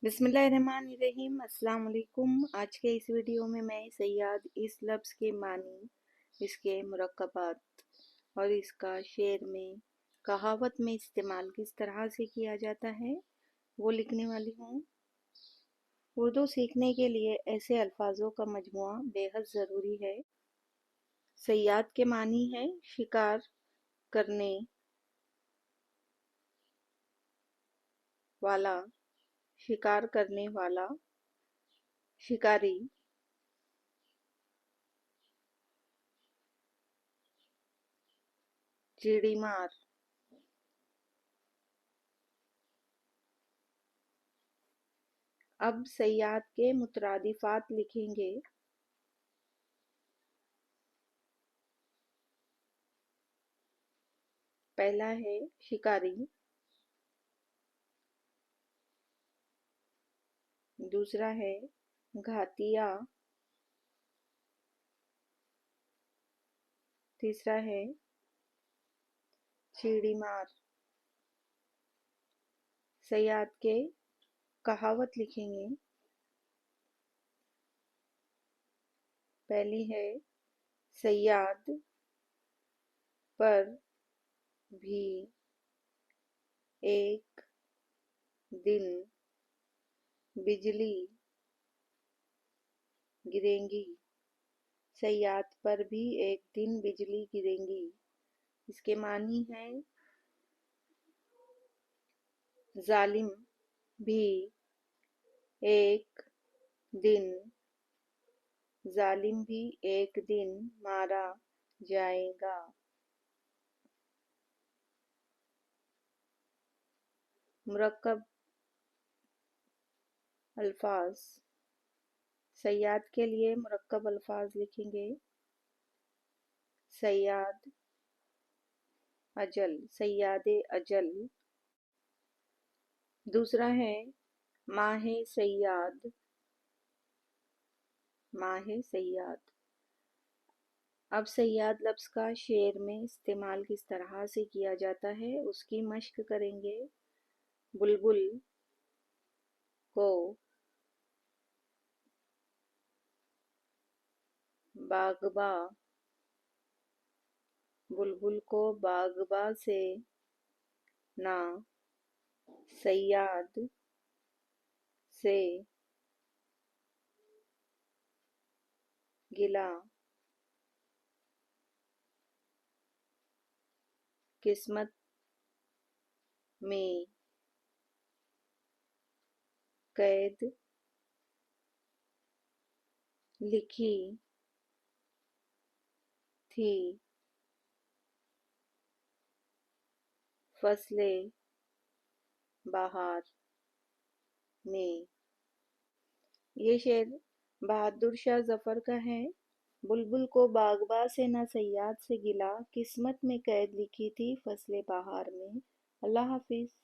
बिस्मिल्लाहिर्रहमानिर्रहीम। अस्सलाम वालेकुम। आज के इस वीडियो में मैं सैयाद इस लफ्ज़ के मानी, इसके मुरक्कबात और इसका शेर में कहावत में इस्तेमाल किस तरह से किया जाता है वो लिखने वाली हूँ। उर्दू सीखने के लिए ऐसे अल्फाजों का मजमुआ बेहद ज़रूरी है। सैयाद के मानी है शिकार करने वाला, शिकार करने वाला, शिकारी, चिड़ीमार। अब सैयाद के मुतरादिफात लिखेंगे। पहला है शिकारी, दूसरा है घातिया, तीसरा है चिड़ीमार। सैयाद के कहावत लिखेंगे। पहली है सैयाद पर भी एक दिन बिजली गिरेंगी। सैयाद पर भी एक दिन बिजली गिरेंगी। इसके मानी है जालिम भी एक दिन, जालिम भी एक दिन मारा जाएगा। मुरक्कब अल्फाज। सैयाद के लिए मुरक्कब अल्फाज लिखेंगे। सैयाद अजल, सैयादे अजल। दूसरा है माहे सैयाद, माहे सैयाद। अब सैयाद लफ्ज़ का शेर में इस्तेमाल किस तरह से किया जाता है उसकी मश्क करेंगे। बुलबुल को बागबा, बुलबुल को बागबा से ना, सैयाद से गिला, किस्मत में कैद लिखी थी फसले बहार में। ये शेर बहादुर शाह जफर का है। बुलबुल को बागबा से न सैयाद से गिला, किस्मत में कैद लिखी थी फसले बहार में। अल्लाह हाफिज।